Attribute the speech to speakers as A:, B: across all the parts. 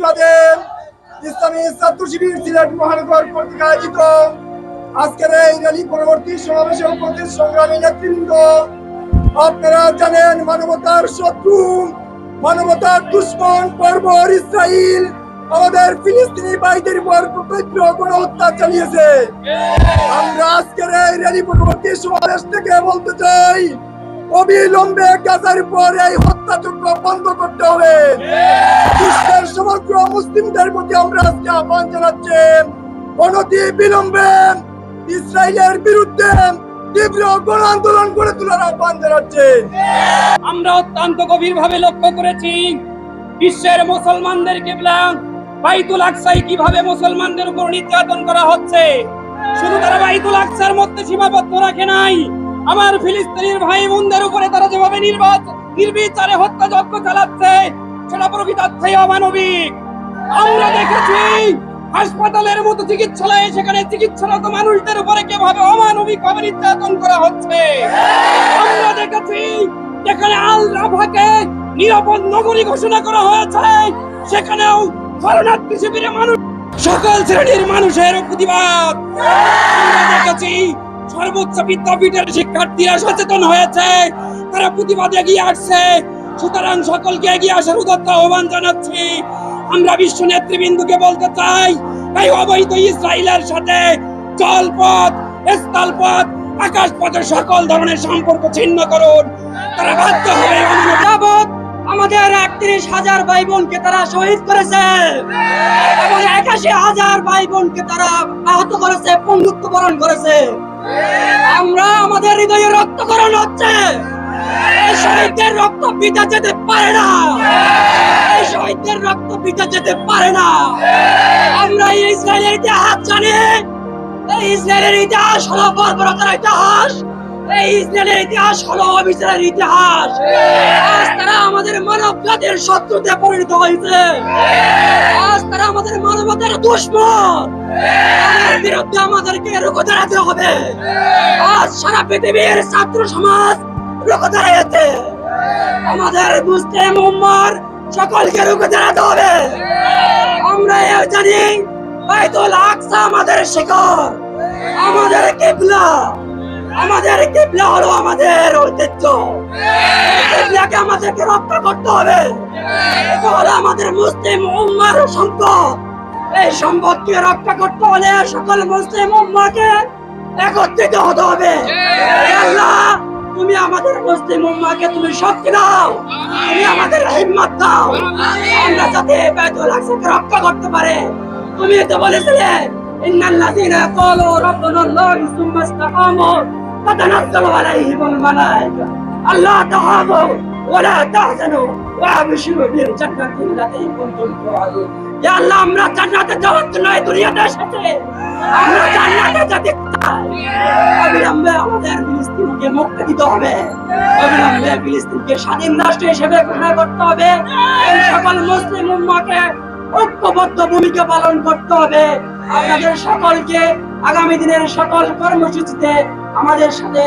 A: প্রতিবাদে ইসলামী ছাত্র শিবির সিলেট মহানগর কর্তৃক আয়োজিত আজকের এই র্যালি পরবর্তী সমাবেশে উপস্থিত সংগ্রামী নেতৃবৃন্দ, আপনারা জানেন মানবতার শত্রু, মানবতার দুশ্মন বর্বর ইসরাইল আমাদের ফিলিস্তিনি ভাইদের উপর প্রত্যক্ষ গণহত্যা চালিয়েছে। আমরা আজকের এই র্যালি পরবর্তী সমাবেশ থেকে বলতে চাই, অবিলম্বে গাজার উপর এই হত্যাযজ্ঞ বন্ধ করতে হবে। বিশ্বের সমগ্র মুসলিমদের প্রতি আমরা আজকে আহ্বান জানাচ্ছি, অনতি বিলম্বে ইসরায়েলের বিরুদ্ধে তীব্র গণ আন্দোলন গড়ে তোলার আহ্বান জানাচ্ছে।
B: আমরা অত্যন্ত গভীরভাবে লক্ষ্য করেছি বিশ্বের মুসলমানদের কিবলা বাইতুল আকসায় কিভাবে মুসলমানদের উপর নির্যাতন করা হচ্ছে। শুধু তারা বাইতুল আকসার মধ্যে সীমাবদ্ধ রাখে নাই, আমার ফিলিস্তিনির ভাই বোনদের উপরে তারা যেভাবে নির্বিচারে হত্যাযজ্ঞ চালাচ্ছে, সেটা প্রকৃতার্থেই অমানবিক। আমরা দেখেছি হাসপাতালের মতো চিকিৎসালয়ে সেখানে চিকিৎসারত মানুষদের উপরে কিভাবে অমানবিক ভাবে নির্যাতন করা হচ্ছে। আমরা দেখেছি যেখানে আল রাফাকে নিরাপদ নগরী ঘোষণা করা হয়েছে, সেখানেও শরণার্থী শিবিরে মানুষ, সকল শ্রেণীর মানুষের প্রতিবাদ। আমরা দেখেছি সর্বোচ্চ বিদ্যাপীঠের শিক্ষার্থীরা সচেতন হয়েছে, তারা প্রতিবাদে এগিয়ে আসছে। সুতরাং সকলকে এগিয়ে আসার উদাত্ত আহ্বান জানাচ্ছি। আমরা বিশ্ব নেতৃবৃন্দকে বলতে চাই, এই অবৈধ ইসরায়েলের সাথে জলপথ, স্থলপথ, আকাশপথের সকল ধরনের সম্পর্ক ছিন্ন করুন। তারা বাধ্য হবে। আমাদের ৩১,০০০ ভাই বোনকে তারা শহীদ করেছে এবং ৮১,০০০ ভাই বোনকে তারা আহত করেছে, পঙ্গুত্ব বরণ করেছে। আমরা আমাদের হৃদয়ে রক্তকরণ হচ্ছে। এই শহীদদের রক্ত বৃথা যেতে পারে না, এই শহীদদের রক্ত বৃথা যেতে পারে না। আমরা ইসরায়েলের ইতিহাস জানি, এই ইসরায়েলের ইতিহাস হলো বর্বরতার ইতিহাস, এই ইসরায়েলের ইতিহাস হলো অবিচারের ইতিহাস। আজ তারা আমাদের মানব জাতির শত্রুতে পরিণত হয়েছে, আজ তারা আমাদের মানবতার দুশ্মন। তাদের বিরুদ্ধে আমাদেরকে রুখে দাঁড়াতে হবে। আজ সারা পৃথিবীর ছাত্র সমাজ রুখে দাঁড়িয়েছে। আমাদের মুসলিম উম্মার সকলকে রুখে দাঁড়াতে হবে। আমরা জানি বাইতুল আকসা আমাদের শিকড়, আমাদের কিবলা, আমাদের কিবলা হলো আমাদের ঐতিহ্য। এই কিবলাকে আমাদেরকে রক্ষা করতে হবে। এটা হলো আমাদের মুসলিম উম্মার সম্পদ। এই সম্পদকে রক্ষা করতে হলে সকল মুসলিম উম্মাকে একত্রিত হতে হবে। আল্লাহ, তুমি আমাদের মুসলিম উম্মাকে তুমি শক্তি দাও, তুমি আমাদের হিম্মত দাও, আমরা যাতে বাইতুল আকসাকে রক্ষা করতে পারে। তুমি তো বলেছিলে, ইন্নাল্লাযীনা ক্বালু রাব্বুনাল্লাহু সুম্মা ইসতাকামু তাতানাজ্জালু আলাইহিমুল মালায়েকা আল্লা তাহাবু ওয়া লা তাহজানু ওয়া আবশিরু বিল জান্নাতি আল্লাতী কুনতুম তুআদুন। ইয়া আল্লাহ, আমরা জান্নাতে যাওয়ার জন্য এই দুনিয়াতে এসেছি, আমরা জান্নাতে যেতে চাই। অবিলম্বে আমাদের ফিলিস্তিনকে মুক্তি দিতে হবে, অবিলম্বে ফিলিস্তিনকে স্বাধীন রাষ্ট্র হিসেবে ঘোষণা করতে হবে। এই সকল মুসলিম উম্মাহকে ঐক্যবদ্ধ ভূমিকা পালন করতে হবে। আপনাদের সকলকে আগামী দিনের সকল কর্মসূচিতে আমাদের সাথে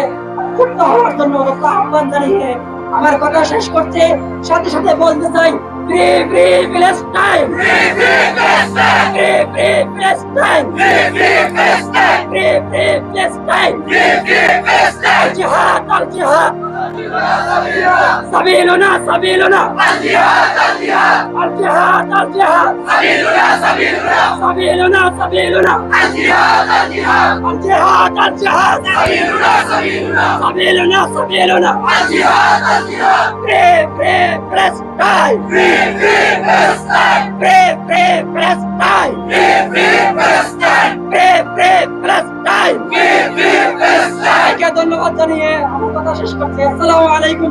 B: যুক্ত হওয়ার জন্য আহ্বান জানিয়ে আমার কথা শেষ করতে সাথে সাথে বলতে চাই, free free Palestine, free free Palestine, free free Palestine, free free Palestine, free free Palestine, free free Palestine. জিহাদ আল জিহাদ, সাবিলুনা সাবিলুনা, আল জিহাদ আল জিহাদ, আল জিহাদ আল জিহাদ, সাবিলুনা সাবিলুনা, সাবিলুনা সাবিলুনা, আল জিহাদ আল জিহাদ, আল জিহাদ আল জিহাদ, সাবিলুনা সাবিলুনা, সাবিলুনা সাবিলুনা, আল জিহাদ আল জিহাদ। Free free Palestine, free free Palestine.